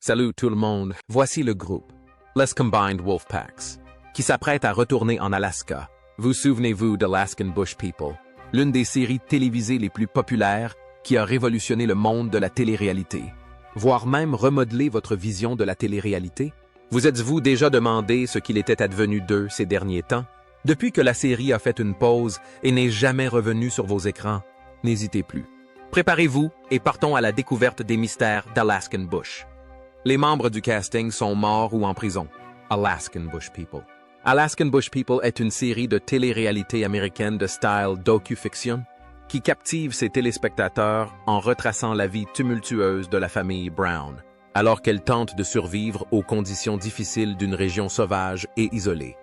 Salut tout le monde, voici le groupe, Les Combined Wolfpacks, qui s'apprête à retourner en Alaska. Vous souvenez-vous d'Alaskan Bush People, l'une des séries télévisées les plus populaires qui a révolutionné le monde de la télé-réalité, voire même remodelé votre vision de la télé-réalité? Vous êtes-vous déjà demandé ce qu'il était advenu d'eux ces derniers temps? Depuis que la série a fait une pause et n'est jamais revenue sur vos écrans, n'hésitez plus. Préparez-vous et partons à la découverte des mystères d'Alaskan Bush. Les membres du casting sont morts ou en prison. Alaskan Bush People. Alaskan Bush People est une série de télé-réalité américaine de style docu-fiction qui captive ses téléspectateurs en retraçant la vie tumultueuse de la famille Brown, alors qu'elle tente de survivre aux conditions difficiles d'une région sauvage et isolée.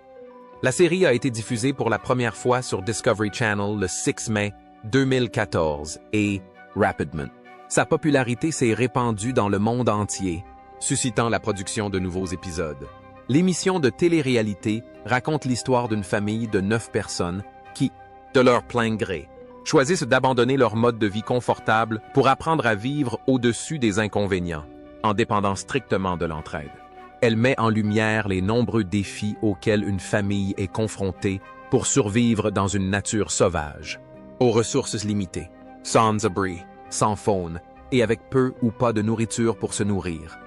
La série a été diffusée pour la première fois sur Discovery Channel le 6 mai 2014 et, rapidement, sa popularité s'est répandue dans le monde entier, suscitant la production de nouveaux épisodes. L'émission de télé-réalité raconte l'histoire d'une famille de 9 personnes qui, de leur plein gré, choisissent d'abandonner leur mode de vie confortable pour apprendre à vivre au-dessus des inconvénients, en dépendant strictement de l'entraide. Elle met en lumière les nombreux défis auxquels une famille est confrontée pour survivre dans une nature sauvage, aux ressources limitées, sans abri, sans faune et avec peu ou pas de nourriture pour se nourrir.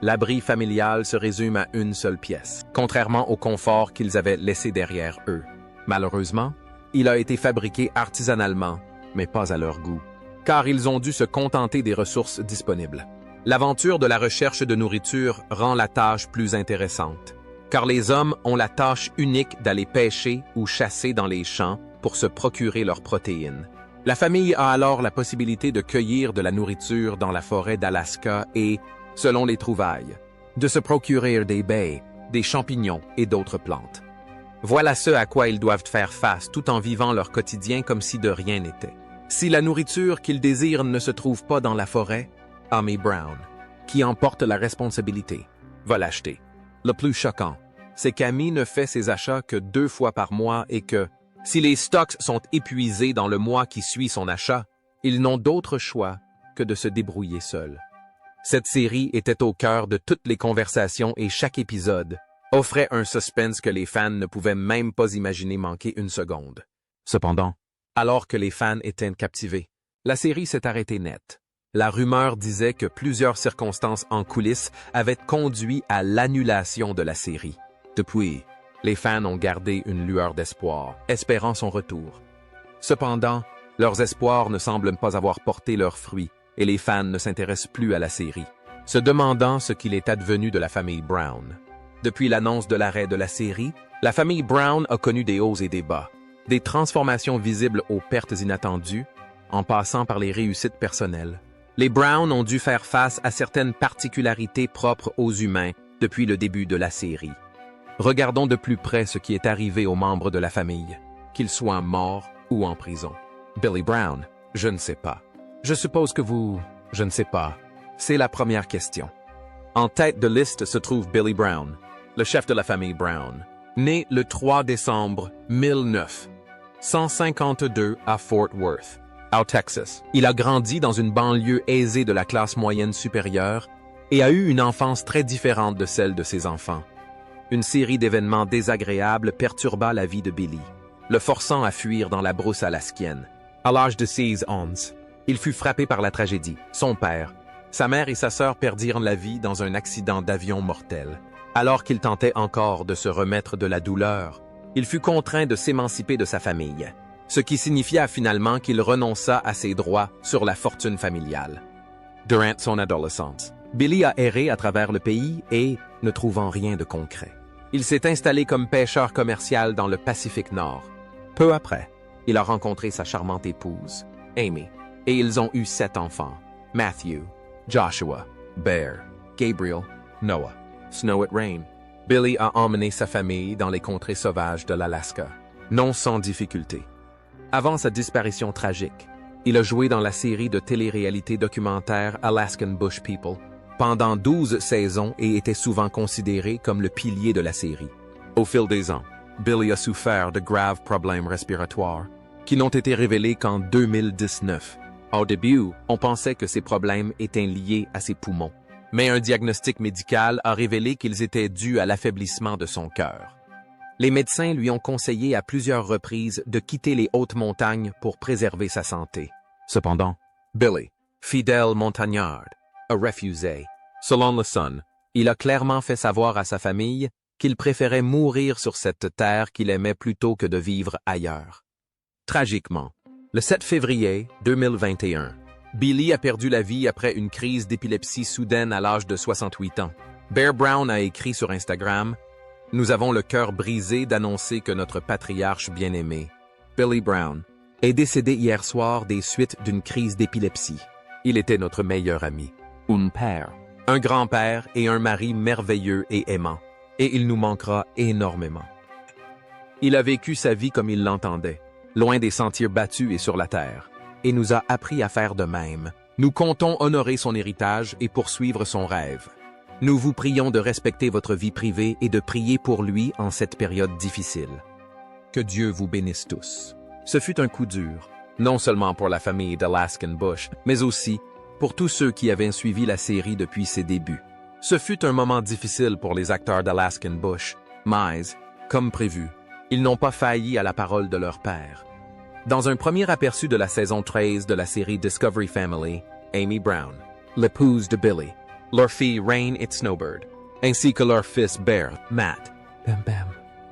L'abri familial se résume à une seule pièce, contrairement au confort qu'ils avaient laissé derrière eux. Malheureusement, il a été fabriqué artisanalement, mais pas à leur goût, car ils ont dû se contenter des ressources disponibles. L'aventure de la recherche de nourriture rend la tâche plus intéressante, car les hommes ont la tâche unique d'aller pêcher ou chasser dans les champs pour se procurer leurs protéines. La famille a alors la possibilité de cueillir de la nourriture dans la forêt d'Alaska et, selon les trouvailles, de se procurer des baies, des champignons et d'autres plantes. Voilà ce à quoi ils doivent faire face tout en vivant leur quotidien comme si de rien n'était. Si la nourriture qu'ils désirent ne se trouve pas dans la forêt, Amy Brown, qui en porte la responsabilité, va l'acheter. Le plus choquant, c'est qu'Amy ne fait ses achats que 2 fois par mois et que, si les stocks sont épuisés dans le mois qui suit son achat, ils n'ont d'autre choix que de se débrouiller seuls. Cette série était au cœur de toutes les conversations et chaque épisode offrait un suspense que les fans ne pouvaient même pas imaginer manquer une seconde. Cependant, alors que les fans étaient captivés, la série s'est arrêtée net. La rumeur disait que plusieurs circonstances en coulisses avaient conduit à l'annulation de la série. Depuis, les fans ont gardé une lueur d'espoir, espérant son retour. Cependant, leurs espoirs ne semblent pas avoir porté leurs fruits, et les fans ne s'intéressent plus à la série, se demandant ce qu'il est advenu de la famille Brown. Depuis l'annonce de l'arrêt de la série, la famille Brown a connu des hauts et des bas, des transformations visibles aux pertes inattendues, en passant par les réussites personnelles. Les Brown ont dû faire face à certaines particularités propres aux humains depuis le début de la série. Regardons de plus près ce qui est arrivé aux membres de la famille, qu'ils soient morts ou en prison. Billy Brown, je ne sais pas. Je suppose que je ne sais pas. C'est la première question. En tête de liste se trouve Billy Brown, le chef de la famille Brown, né le 3 décembre 1952 à Fort Worth, au Texas. Il a grandi dans une banlieue aisée de la classe moyenne supérieure et a eu une enfance très différente de celle de ses enfants. Une série d'événements désagréables perturba la vie de Billy, le forçant à fuir dans la brousse alaskienne. À l'âge de 6 ans, il fut frappé par la tragédie. Son père, sa mère et sa sœur perdirent la vie dans un accident d'avion mortel. Alors qu'il tentait encore de se remettre de la douleur, il fut contraint de s'émanciper de sa famille, ce qui signifia finalement qu'il renonça à ses droits sur la fortune familiale. Durant son adolescence, Billy a erré à travers le pays et, ne trouvant rien de concret, il s'est installé comme pêcheur commercial dans le Pacifique Nord. Peu après, il a rencontré sa charmante épouse, Amy, et ils ont eu 7 enfants, Matthew, Joshua, Bear, Gabriel, Noah, Snow It Rain. Billy a emmené sa famille dans les contrées sauvages de l'Alaska, non sans difficulté. Avant sa disparition tragique, il a joué dans la série de télé-réalité documentaire Alaskan Bush People pendant 12 saisons et était souvent considéré comme le pilier de la série. Au fil des ans, Billy a souffert de graves problèmes respiratoires qui n'ont été révélés qu'en 2019. Au début, on pensait que ces problèmes étaient liés à ses poumons. Mais un diagnostic médical a révélé qu'ils étaient dus à l'affaiblissement de son cœur. Les médecins lui ont conseillé à plusieurs reprises de quitter les hautes montagnes pour préserver sa santé. Cependant, Billy, fidèle montagnard, a refusé. Selon le Sun, il a clairement fait savoir à sa famille qu'il préférait mourir sur cette terre qu'il aimait plutôt que de vivre ailleurs. Tragiquement, le 7 février 2021, Billy a perdu la vie après une crise d'épilepsie soudaine à l'âge de 68 ans. Bear Brown a écrit sur Instagram « Nous avons le cœur brisé d'annoncer que notre patriarche bien-aimé, Billy Brown, est décédé hier soir des suites d'une crise d'épilepsie. Il était notre meilleur ami, un père, un grand-père et un mari merveilleux et aimant, et il nous manquera énormément. Il a vécu sa vie comme il l'entendait, loin des sentiers battus et sur la terre, et nous a appris à faire de même. Nous comptons honorer son héritage et poursuivre son rêve. Nous vous prions de respecter votre vie privée et de prier pour lui en cette période difficile. Que Dieu vous bénisse tous. » Ce fut un coup dur, non seulement pour la famille d'Alaskan Bush, mais aussi pour tous ceux qui avaient suivi la série depuis ses débuts. Ce fut un moment difficile pour les acteurs d'Alaskan Bush, mais, comme prévu, ils n'ont pas failli à la parole de leur père. Dans un premier aperçu de la saison 13 de la série Discovery Family, Amy Brown, l'épouse de Billy, leur fille Rain et Snowbird, ainsi que leur fils Bear, Matt,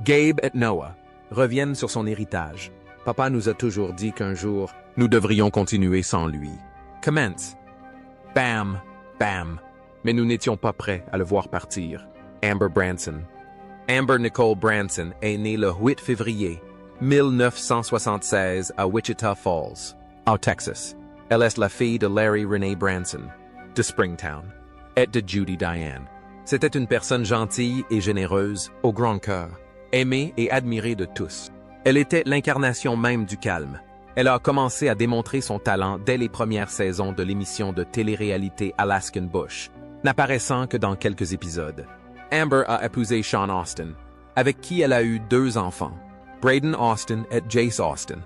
Gabe et Noah, reviennent sur son héritage. Papa nous a toujours dit qu'un jour, nous devrions continuer sans lui. Commence. Bam, bam. Mais nous n'étions pas prêts à le voir partir. Amber Branson. Amber Nicole Branson est née le 8 février 1976 à Wichita Falls, au Texas. Elle est la fille de Larry Renee Branson, de Springtown, et de Judy Diane. C'était une personne gentille et généreuse, au grand cœur, aimée et admirée de tous. Elle était l'incarnation même du calme. Elle a commencé à démontrer son talent dès les premières saisons de l'émission de télé-réalité Alaskan Bush, n'apparaissant que dans quelques épisodes. Amber a épousé Sean Austin, avec qui elle a eu 2 enfants, Braden Austin et Jace Austin.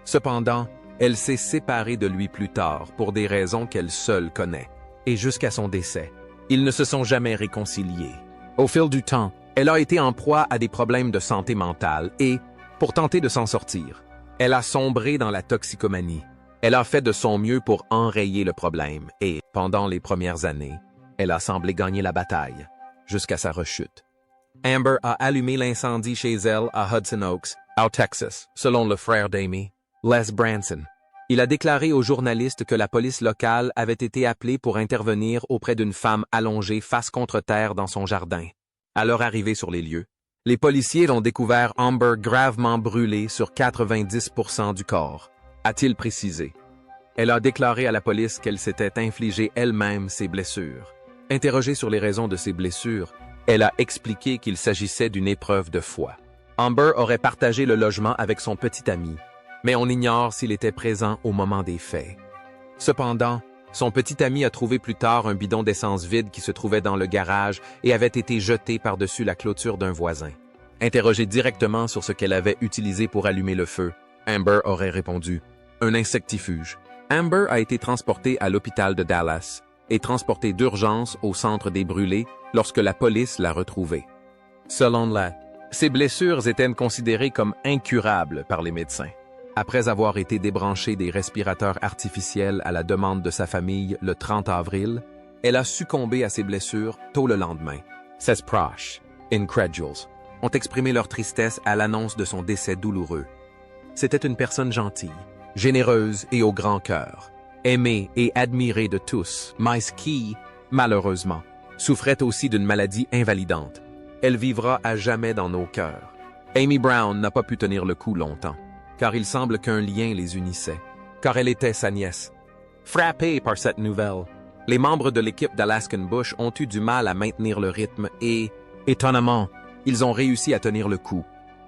Cependant, elle s'est séparée de lui plus tard pour des raisons qu'elle seule connaît, et jusqu'à son décès, ils ne se sont jamais réconciliés. Au fil du temps, elle a été en proie à des problèmes de santé mentale et, pour tenter de s'en sortir, elle a sombré dans la toxicomanie. Elle a fait de son mieux pour enrayer le problème et, pendant les premières années, elle a semblé gagner la bataille, jusqu'à sa rechute. Amber a allumé l'incendie chez elle à Hudson Oaks, au Texas, selon le frère d'Amy, Les Branson. Il a déclaré aux journalistes que la police locale avait été appelée pour intervenir auprès d'une femme allongée face contre terre dans son jardin. À leur arrivée sur les lieux, les policiers ont découvert Amber gravement brûlée sur 90% du corps, a-t-il précisé. Elle a déclaré à la police qu'elle s'était infligé elle-même ses blessures. Interrogée sur les raisons de ses blessures, elle a expliqué qu'il s'agissait d'une épreuve de foi. Amber aurait partagé le logement avec son petit ami, mais on ignore s'il était présent au moment des faits. Cependant, son petit ami a trouvé plus tard un bidon d'essence vide qui se trouvait dans le garage et avait été jeté par-dessus la clôture d'un voisin. Interrogée directement sur ce qu'elle avait utilisé pour allumer le feu, Amber aurait répondu « un insectifuge ». Amber a été transportée à l'hôpital de Dallas et transportée d'urgence au centre des brûlés lorsque la police l'a retrouvée. Selon ses blessures étaient considérées comme incurables par les médecins. Après avoir été débranchée des respirateurs artificiels à la demande de sa famille le 30 avril, elle a succombé à ses blessures tôt le lendemain. Ses proches, incrédules, ont exprimé leur tristesse à l'annonce de son décès douloureux. C'était une personne gentille, généreuse et au grand cœur, aimée et admirée de tous, mais qui, malheureusement, souffrait aussi d'une maladie invalidante. Elle vivra à jamais dans nos cœurs. Amy Brown n'a pas pu tenir le coup longtemps, car il semble qu'un lien les unissait, car elle était sa nièce. Frappés par cette nouvelle, les membres de l'équipe d'Alaskan Bush ont eu du mal à maintenir le rythme et, étonnamment, ils ont réussi à tenir le coup.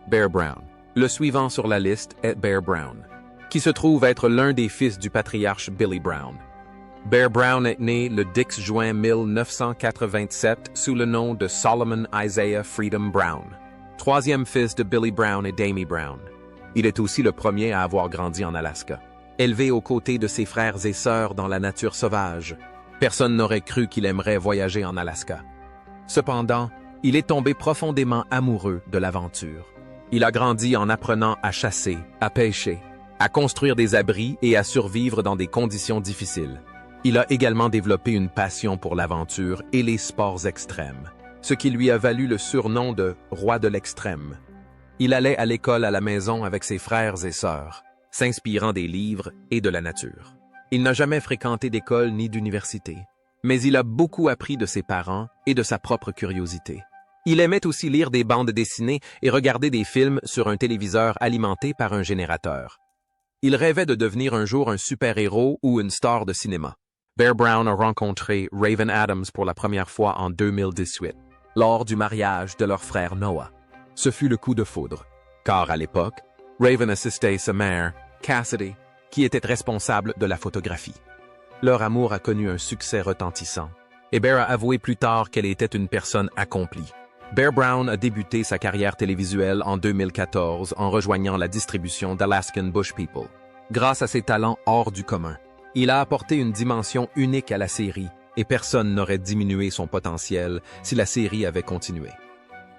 Bear Brown. Le suivant sur la liste est Bear Brown, qui se trouve être l'un des fils du patriarche Billy Brown. Bear Brown est né le 10 juin 1987 sous le nom de Solomon Isaiah Freedom Brown, troisième fils de Billy Brown et d'Amy Brown. Il est aussi le premier à avoir grandi en Alaska. Élevé aux côtés de ses frères et sœurs dans la nature sauvage, Personne n'aurait cru qu'il aimerait voyager en Alaska. Cependant, il est tombé profondément amoureux de l'aventure. Il a grandi en apprenant à chasser, à pêcher, à construire des abris et à survivre dans des conditions difficiles. Il a également développé une passion pour l'aventure et les sports extrêmes, ce qui lui a valu le surnom de « roi de l'extrême ». Il allait à l'école à la maison avec ses frères et sœurs, s'inspirant des livres et de la nature. Il n'a jamais fréquenté d'école ni d'université, mais il a beaucoup appris de ses parents et de sa propre curiosité. Il aimait aussi lire des bandes dessinées et regarder des films sur un téléviseur alimenté par un générateur. Il rêvait de devenir un jour un super-héros ou une star de cinéma. Bear Brown a rencontré Raven Adams pour la première fois en 2018, lors du mariage de leur frère Noah. Ce fut le coup de foudre, car à l'époque, Raven assistait sa mère, Cassidy, qui était responsable de la photographie. Leur amour a connu un succès retentissant, et Bear a avoué plus tard qu'elle était une personne accomplie. Bear Brown a débuté sa carrière télévisuelle en 2014 en rejoignant la distribution d'Alaskan Bush People. Grâce à ses talents hors du commun, il a apporté une dimension unique à la série, et personne n'aurait diminué son potentiel si la série avait continué.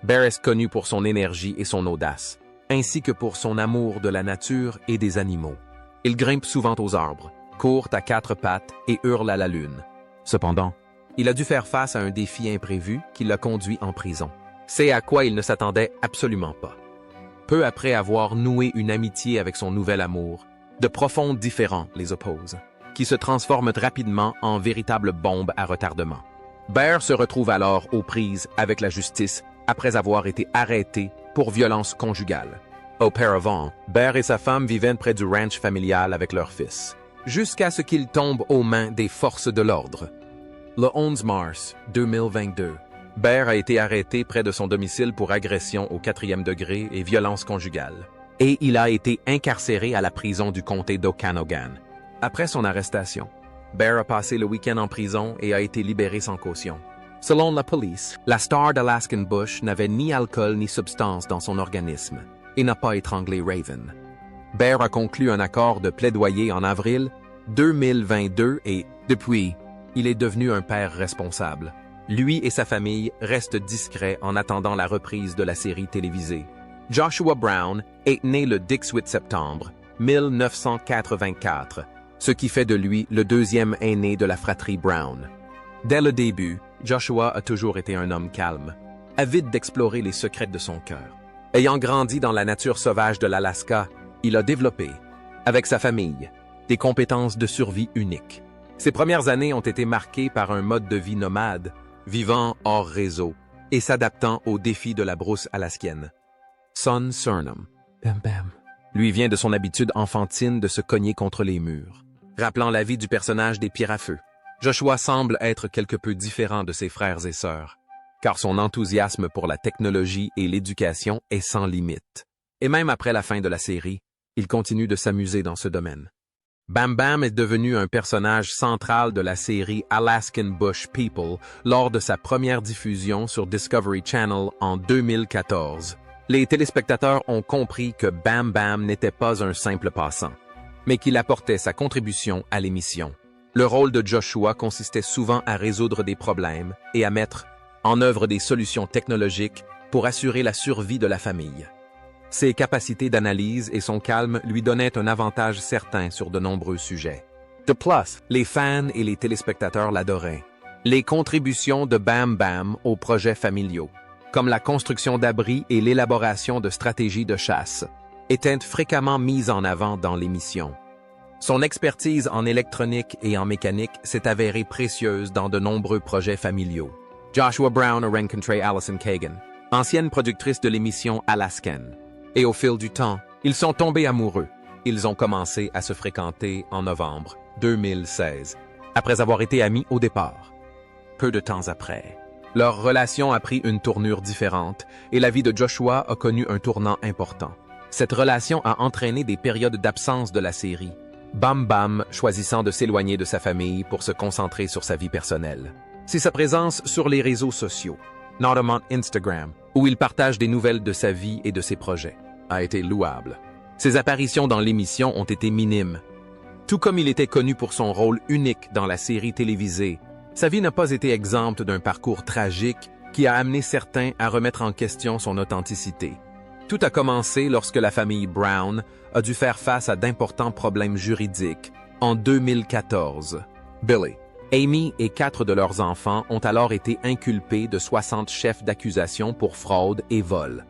Bear est connu pour son énergie et son audace, ainsi que pour son amour de la nature et des animaux. Il grimpe souvent aux arbres, court à 4 pattes et hurle à la lune. Cependant, il a dû faire face à un défi imprévu qui l'a conduit en prison. C'est à quoi il ne s'attendait absolument pas. Peu après avoir noué une amitié avec son nouvel amour, de profonds différends les opposent, qui se transforment rapidement en véritables bombes à retardement. Bear se retrouve alors aux prises avec la justice après avoir été arrêté pour violence conjugale. Auparavant, Bear et sa femme vivaient près du ranch familial avec leur fils, jusqu'à ce qu'ils tombent aux mains des forces de l'ordre. Le 11 mars 2022, Bear a été arrêté près de son domicile pour agression au 4e degré et violence conjugale, et il a été incarcéré à la prison du comté d'Okanogan. Après son arrestation, Bear a passé le week-end en prison et a été libéré sans caution. Selon la police, la star d'Alaskan Bush n'avait ni alcool ni substance dans son organisme et n'a pas étranglé Raven. Bear a conclu un accord de plaidoyer en avril 2022 et, depuis, il est devenu un père responsable. Lui et sa famille restent discrets en attendant la reprise de la série télévisée. Joshua Brown est né le 18 septembre 1984, ce qui fait de lui le deuxième aîné de la fratrie Brown. Dès le début, Joshua a toujours été un homme calme, avide d'explorer les secrets de son cœur. Ayant grandi dans la nature sauvage de l'Alaska, il a développé, avec sa famille, des compétences de survie uniques. Ses premières années ont été marquées par un mode de vie nomade, vivant hors réseau et s'adaptant aux défis de la brousse alaskienne. Son surname, Bam Bam, lui vient de son habitude enfantine de se cogner contre les murs, rappelant la vie du personnage des Pierres à feu. Joshua semble être quelque peu différent de ses frères et sœurs, car son enthousiasme pour la technologie et l'éducation est sans limite. Et même après la fin de la série, il continue de s'amuser dans ce domaine. Bam Bam est devenu un personnage central de la série Alaskan Bush People lors de sa première diffusion sur Discovery Channel en 2014. Les téléspectateurs ont compris que Bam Bam n'était pas un simple passant, mais qu'il apportait sa contribution à l'émission. Le rôle de Joshua consistait souvent à résoudre des problèmes et à mettre en œuvre des solutions technologiques pour assurer la survie de la famille. Ses capacités d'analyse et son calme lui donnaient un avantage certain sur de nombreux sujets. De plus, les fans et les téléspectateurs l'adoraient. Les contributions de Bam Bam aux projets familiaux, comme la construction d'abris et l'élaboration de stratégies de chasse, étaient fréquemment mises en avant dans l'émission. Son expertise en électronique et en mécanique s'est avérée précieuse dans de nombreux projets familiaux. Joshua Brown a rencontré Allison Kagan, ancienne productrice de l'émission Alaskan. Et au fil du temps, ils sont tombés amoureux. Ils ont commencé à se fréquenter en novembre 2016, après avoir été amis au départ. Peu de temps après, leur relation a pris une tournure différente et la vie de Joshua a connu un tournant important. Cette relation a entraîné des périodes d'absence de la série, Bam Bam choisissant de s'éloigner de sa famille pour se concentrer sur sa vie personnelle. C'est sa présence sur les réseaux sociaux, notamment Instagram, où il partage des nouvelles de sa vie et de ses projets, a été louable. Ses apparitions dans l'émission ont été minimes. Tout comme il était connu pour son rôle unique dans la série télévisée Sa vie n'a pas été exempte d'un parcours tragique qui a amené certains à remettre en question son authenticité. Tout a commencé lorsque la famille Brown a dû faire face à d'importants problèmes juridiques en 2014. Billy, Amy et 4 de leurs enfants ont alors été inculpés de 60 chefs d'accusation pour fraude et vol.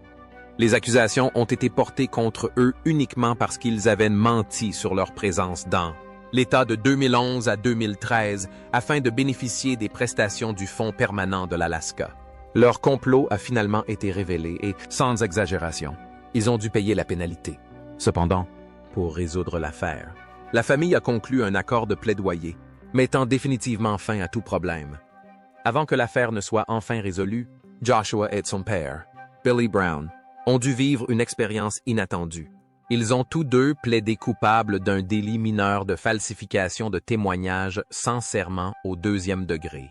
Les accusations ont été portées contre eux uniquement parce qu'ils avaient menti sur leur présence dans l'État de 2011 à 2013 afin de bénéficier des prestations du Fonds permanent de l'Alaska. Leur complot a finalement été révélé et, sans exagération, ils ont dû payer la pénalité. Cependant, pour résoudre l'affaire, la famille a conclu un accord de plaidoyer, mettant définitivement fin à tout problème. Avant que l'affaire ne soit enfin résolue, Joshua et son père, Billy Brown, ont dû vivre une expérience inattendue. Ils ont tous deux plaidé coupables d'un délit mineur de falsification de témoignages sans serment au 2e degré,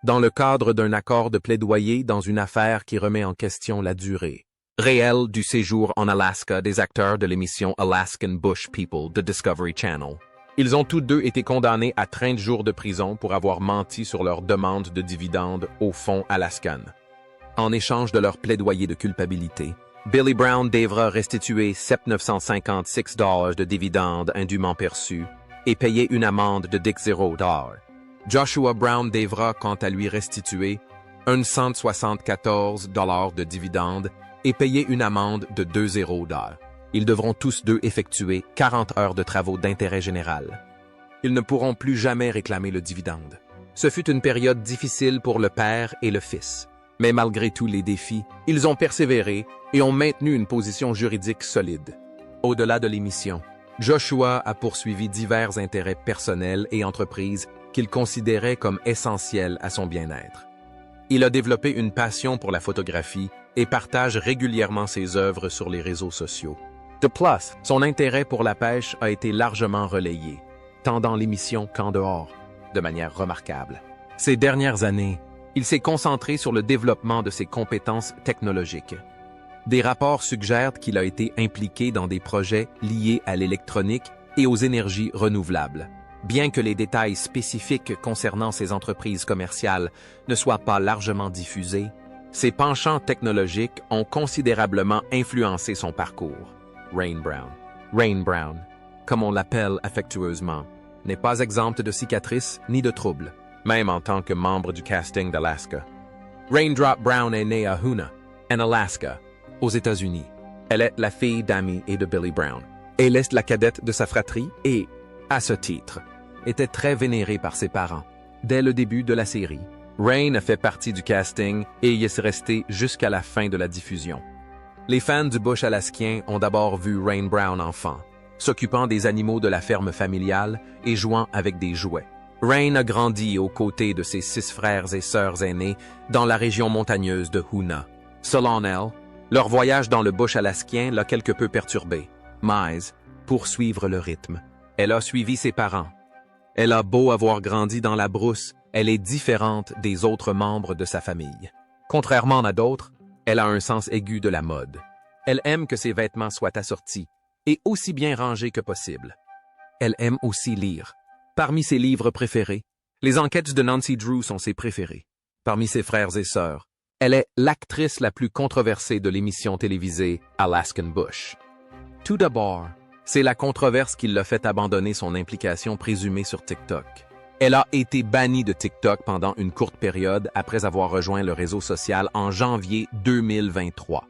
dans le cadre d'un accord de plaidoyer dans une affaire qui remet en question la durée réelle du séjour en Alaska des acteurs de l'émission Alaskan Bush People de Discovery Channel. Ils ont tous deux été condamnés à 30 jours de prison pour avoir menti sur leur demande de dividendes au Fonds Alaskan. En échange de leur plaidoyer de culpabilité, Billy Brown devra restituer $7,956 de dividendes indûment perçus et payer une amende de $0. Joshua Brown devra quant à lui restituer $174 de dividendes et payer une amende de $2. Ils devront tous deux effectuer 40 heures de travaux d'intérêt général. Ils ne pourront plus jamais réclamer le dividende. Ce fut une période difficile pour le père et le fils. Mais malgré tous les défis, ils ont persévéré et ont maintenu une position juridique solide. Au-delà de l'émission, Joshua a poursuivi divers intérêts personnels et entreprises qu'il considérait comme essentiels à son bien-être. Il a développé une passion pour la photographie et partage régulièrement ses œuvres sur les réseaux sociaux. De plus, son intérêt pour la pêche a été largement relayé, tant dans l'émission qu'en dehors, de manière remarquable. Ces dernières années, il s'est concentré sur le développement de ses compétences technologiques. Des rapports suggèrent qu'il a été impliqué dans des projets liés à l'électronique et aux énergies renouvelables. Bien que les détails spécifiques concernant ces entreprises commerciales ne soient pas largement diffusés, ses penchants technologiques ont considérablement influencé son parcours. Rain Brown. Rain Brown, comme on l'appelle affectueusement, n'est pas exempte de cicatrices ni de troubles, même en tant que membre du casting d'Alaska. Raindrop Brown est née à Hoonah, en Alaska, aux États-Unis. Elle est la fille d'Amy et de Billy Brown. Elle est la cadette de sa fratrie et, à ce titre, était très vénérée par ses parents. Dès le début de la série, Rain a fait partie du casting et y est restée jusqu'à la fin de la diffusion. Les fans du bush alaskien ont d'abord vu Rain Brown enfant, s'occupant des animaux de la ferme familiale et jouant avec des jouets. Rain a grandi aux côtés de ses 6 frères et sœurs aînés dans la région montagneuse de Hoonah. Selon elle, leur voyage dans le bush alaskien l'a quelque peu perturbée, mais, pour suivre le rythme, elle a suivi ses parents. Elle a beau avoir grandi dans la brousse, elle est différente des autres membres de sa famille. Contrairement à d'autres, elle a un sens aigu de la mode. Elle aime que ses vêtements soient assortis et aussi bien rangés que possible. Elle aime aussi lire. Parmi ses livres préférés, les enquêtes de Nancy Drew sont ses préférées. Parmi ses frères et sœurs, elle est l'actrice la plus controversée de l'émission télévisée Alaskan Bush. Tout d'abord, c'est la controverse qui l'a fait abandonner son implication présumée sur TikTok. Elle a été bannie de TikTok pendant une courte période après avoir rejoint le réseau social en janvier 2023.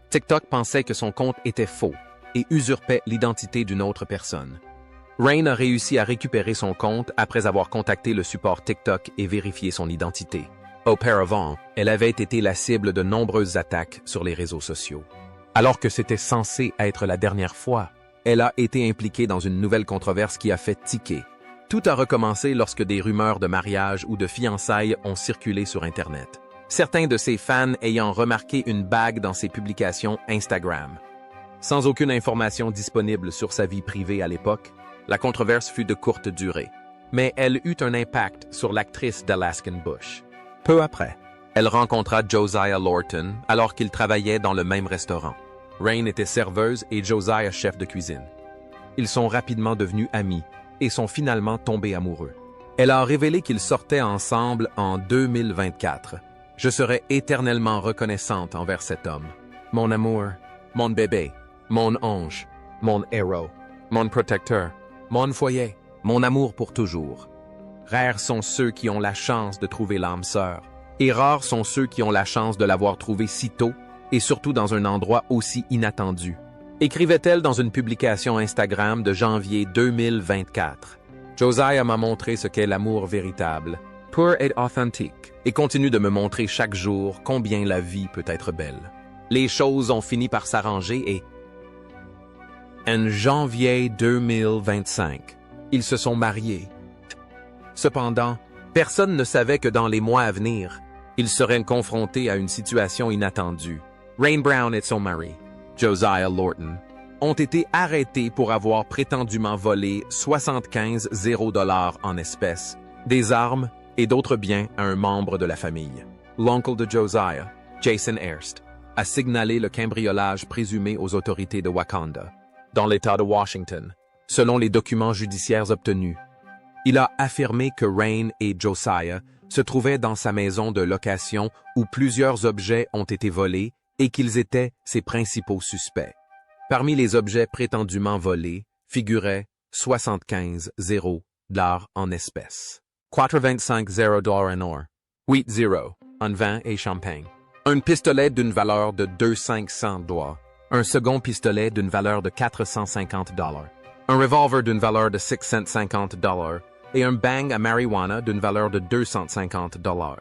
TikTok pensait que son compte était faux et usurpait l'identité d'une autre personne. Rain a réussi à récupérer son compte après avoir contacté le support TikTok et vérifié son identité. Auparavant, elle avait été la cible de nombreuses attaques sur les réseaux sociaux. Alors que c'était censé être la dernière fois, elle a été impliquée dans une nouvelle controverse qui a fait tiquer. Tout a recommencé lorsque des rumeurs de mariage ou de fiançailles ont circulé sur Internet. Certains de ses fans ayant remarqué une bague dans ses publications Instagram. Sans aucune information disponible sur sa vie privée à l'époque, la controverse fut de courte durée. Mais elle eut un impact sur l'actrice d'Alaskan Bush. Peu après, elle rencontra Josiah Lorton alors qu'ils travaillaient dans le même restaurant. Rain était serveuse et Josiah chef de cuisine. Ils sont rapidement devenus amis et sont finalement tombés amoureux. Elle a révélé qu'ils sortaient ensemble en 2024. Je serai éternellement reconnaissante envers cet homme. Mon amour, mon bébé, mon ange, mon héros, mon protecteur, mon foyer, mon amour pour toujours. Rares sont ceux qui ont la chance de trouver l'âme sœur, et rares sont ceux qui ont la chance de l'avoir trouvée si tôt, et surtout dans un endroit aussi inattendu. Écrivait-elle dans une publication Instagram de janvier 2024. Josiah m'a montré ce qu'est l'amour véritable, pur et authentique, et continue de me montrer chaque jour combien la vie peut être belle. Les choses ont fini par s'arranger et... En janvier 2025, ils se sont mariés. Cependant, personne ne savait que dans les mois à venir, ils seraient confrontés à une situation inattendue. Rain Brown et son mari, Josiah Lorton, ont été arrêtés pour avoir prétendument volé 75 000 $ en espèces, des armes et d'autres biens à un membre de la famille. L'oncle de Josiah, Jason Hearst, a signalé le cambriolage présumé aux autorités de Wakanda, dans l'État de Washington, selon les documents judiciaires obtenus. Il a affirmé que Rain et Josiah se trouvaient dans sa maison de location où plusieurs objets ont été volés et qu'ils étaient ses principaux suspects. Parmi les objets prétendument volés figuraient 75 000 $ en espèces, 425 000 $ en or, 8 0 en vin et champagne, un pistolet d'une valeur de 200 $, un second pistolet d'une valeur de 450 $, un revolver d'une valeur de 650 $ et un bang à marijuana d'une valeur de 250 $.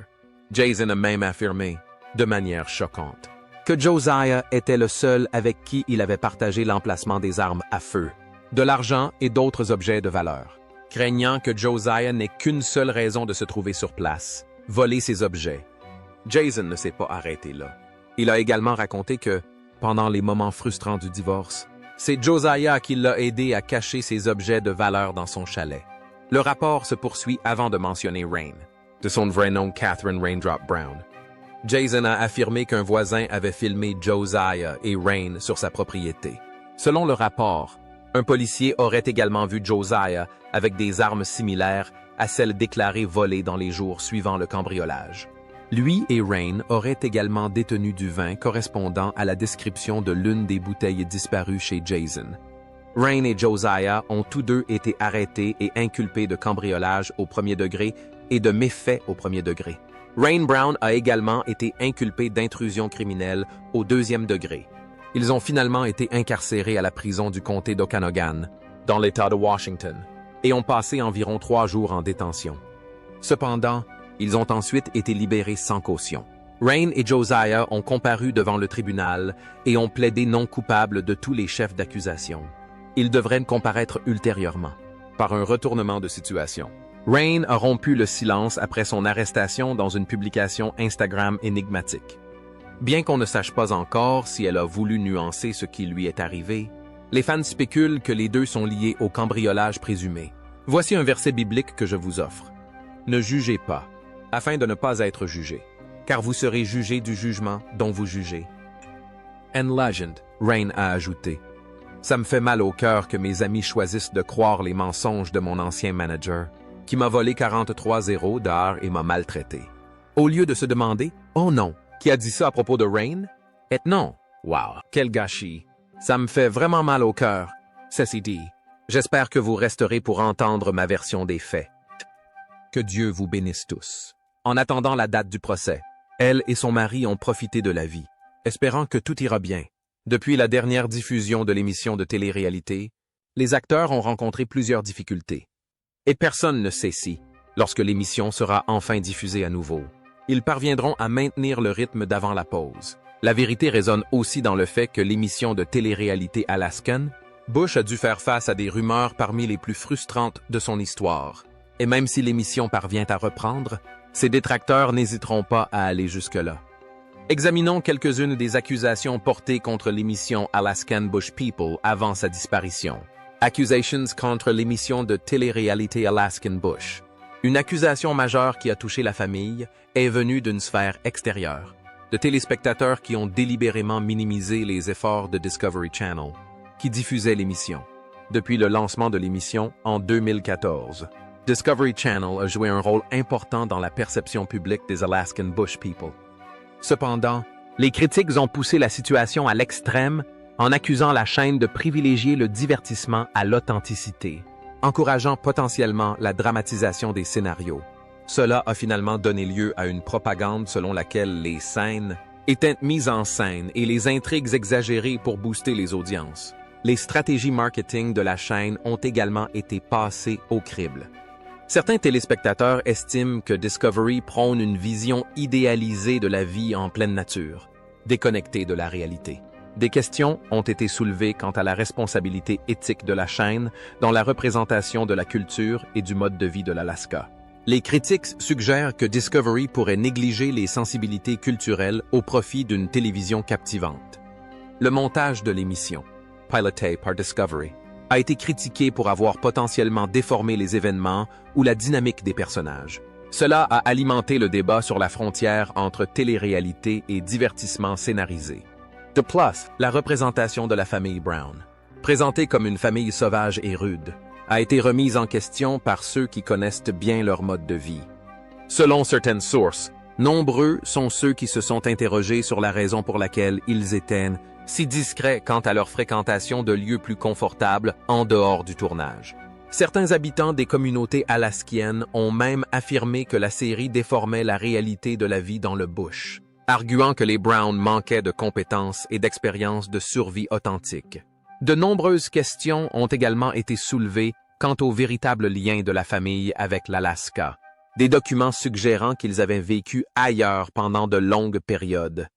Jason a même affirmé, de manière choquante, que Josiah était le seul avec qui il avait partagé l'emplacement des armes à feu, de l'argent et d'autres objets de valeur. Craignant que Josiah n'ait qu'une seule raison de se trouver sur place, voler ses objets, Jason ne s'est pas arrêté là. Il a également raconté que, pendant les moments frustrants du divorce, c'est Josiah qui l'a aidé à cacher ses objets de valeur dans son chalet. Le rapport se poursuit avant de mentionner Rain, de son vrai nom Catherine Raindrop Brown. Jason a affirmé qu'un voisin avait filmé Josiah et Rain sur sa propriété. Selon le rapport, un policier aurait également vu Josiah avec des armes similaires à celles déclarées volées dans les jours suivant le cambriolage. Lui et Rain auraient également détenu du vin correspondant à la description de l'une des bouteilles disparues chez Jason. Rain et Josiah ont tous deux été arrêtés et inculpés de cambriolage au premier degré et de méfaits au premier degré. Rain Brown a également été inculpé d'intrusion criminelle au deuxième degré. Ils ont finalement été incarcérés à la prison du comté d'Okanogan, dans l'État de Washington, et ont passé environ 3 jours en détention. Cependant, ils ont ensuite été libérés sans caution. Rain et Josiah ont comparu devant le tribunal et ont plaidé non coupables de tous les chefs d'accusation. Ils devraient comparaître ultérieurement. Par un retournement de situation, Rain a rompu le silence après son arrestation dans une publication Instagram énigmatique. Bien qu'on ne sache pas encore si elle a voulu nuancer ce qui lui est arrivé, les fans spéculent que les deux sont liés au cambriolage présumé. Voici un verset biblique que je vous offre. Ne jugez pas, afin de ne pas être jugés, car vous serez jugés du jugement dont vous jugez. And legend, Rain a ajouté. Ça me fait mal au cœur que mes amis choisissent de croire les mensonges de mon ancien manager, qui m'a volé 43 000 $ et m'a maltraité. Au lieu de se demander, oh non, qui a dit ça à propos de Rain? Et non, wow, quel gâchis. Ça me fait vraiment mal au cœur. Ceci dit, j'espère que vous resterez pour entendre ma version des faits. Que Dieu vous bénisse tous. En attendant la date du procès, elle et son mari ont profité de la vie, espérant que tout ira bien. Depuis la dernière diffusion de l'émission de télé-réalité, les acteurs ont rencontré plusieurs difficultés. Et personne ne sait si, lorsque l'émission sera enfin diffusée à nouveau, ils parviendront à maintenir le rythme d'avant la pause. La vérité résonne aussi dans le fait que l'émission de télé-réalité Alaskan, Bush a dû faire face à des rumeurs parmi les plus frustrantes de son histoire. Et même si l'émission parvient à reprendre, ses détracteurs n'hésiteront pas à aller jusque-là. Examinons quelques-unes des accusations portées contre l'émission Alaskan Bush People avant sa disparition. Accusations contre l'émission de télé-réalité Alaskan Bush. Une accusation majeure qui a touché la famille est venue d'une sphère extérieure, de téléspectateurs qui ont délibérément minimisé les efforts de Discovery Channel, qui diffusait l'émission, depuis le lancement de l'émission en 2014. Discovery Channel a joué un rôle important dans la perception publique des Alaskan Bush People. Cependant, les critiques ont poussé la situation à l'extrême en accusant la chaîne de privilégier le divertissement à l'authenticité, encourageant potentiellement la dramatisation des scénarios. Cela a finalement donné lieu à une propagande selon laquelle les scènes étaient mises en scène et les intrigues exagérées pour booster les audiences. Les stratégies marketing de la chaîne ont également été passées au crible. Certains téléspectateurs estiment que Discovery prône une vision idéalisée de la vie en pleine nature, déconnectée de la réalité. Des questions ont été soulevées quant à la responsabilité éthique de la chaîne dans la représentation de la culture et du mode de vie de l'Alaska. Les critiques suggèrent que Discovery pourrait négliger les sensibilités culturelles au profit d'une télévision captivante. Le montage de l'émission, piloté par Discovery, a été critiqué pour avoir potentiellement déformé les événements ou la dynamique des personnages. Cela a alimenté le débat sur la frontière entre télé-réalité et divertissement scénarisé. De plus, la représentation de la famille Brown, présentée comme une famille sauvage et rude, a été remise en question par ceux qui connaissent bien leur mode de vie. Selon certaines sources, nombreux sont ceux qui se sont interrogés sur la raison pour laquelle ils étaient si discrets quant à leur fréquentation de lieux plus confortables en dehors du tournage. Certains habitants des communautés alaskiennes ont même affirmé que la série déformait la réalité de la vie dans le bush, arguant que les Browns manquaient de compétences et d'expérience de survie authentique. De nombreuses questions ont également été soulevées quant au véritable lien de la famille avec l'Alaska, des documents suggérant qu'ils avaient vécu ailleurs pendant de longues périodes.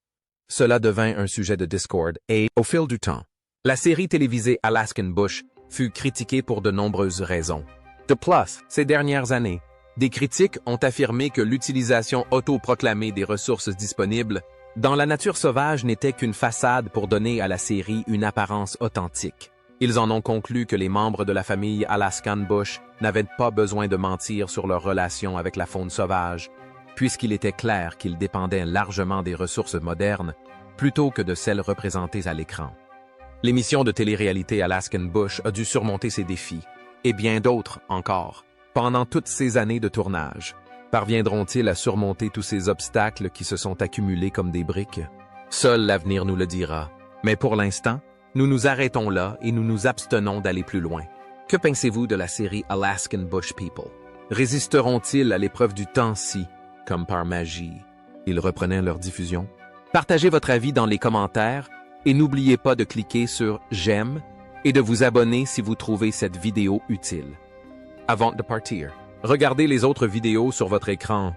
Cela devint un sujet de discorde et, au fil du temps, la série télévisée Alaskan Bush fut critiquée pour de nombreuses raisons. De plus, ces dernières années, des critiques ont affirmé que l'utilisation autoproclamée des ressources disponibles dans la nature sauvage n'était qu'une façade pour donner à la série une apparence authentique. Ils en ont conclu que les membres de la famille Alaskan Bush n'avaient pas besoin de mentir sur leur relation avec la faune sauvage, puisqu'il était clair qu'ils dépendaient largement des ressources modernes plutôt que de celles représentées à l'écran. L'émission de télé-réalité Alaskan Bush a dû surmonter ces défis, et bien d'autres encore, pendant toutes ces années de tournage. Parviendront-ils à surmonter tous ces obstacles qui se sont accumulés comme des briques? Seul l'avenir nous le dira. Mais pour l'instant, nous nous arrêtons là et nous nous abstenons d'aller plus loin. Que pensez-vous de la série Alaskan Bush People? Résisteront-ils à l'épreuve du temps si, comme par magie, ils reprenaient leur diffusion? Partagez votre avis dans les commentaires et n'oubliez pas de cliquer sur « J'aime » et de vous abonner si vous trouvez cette vidéo utile. Avant de partir, regardez les autres vidéos sur votre écran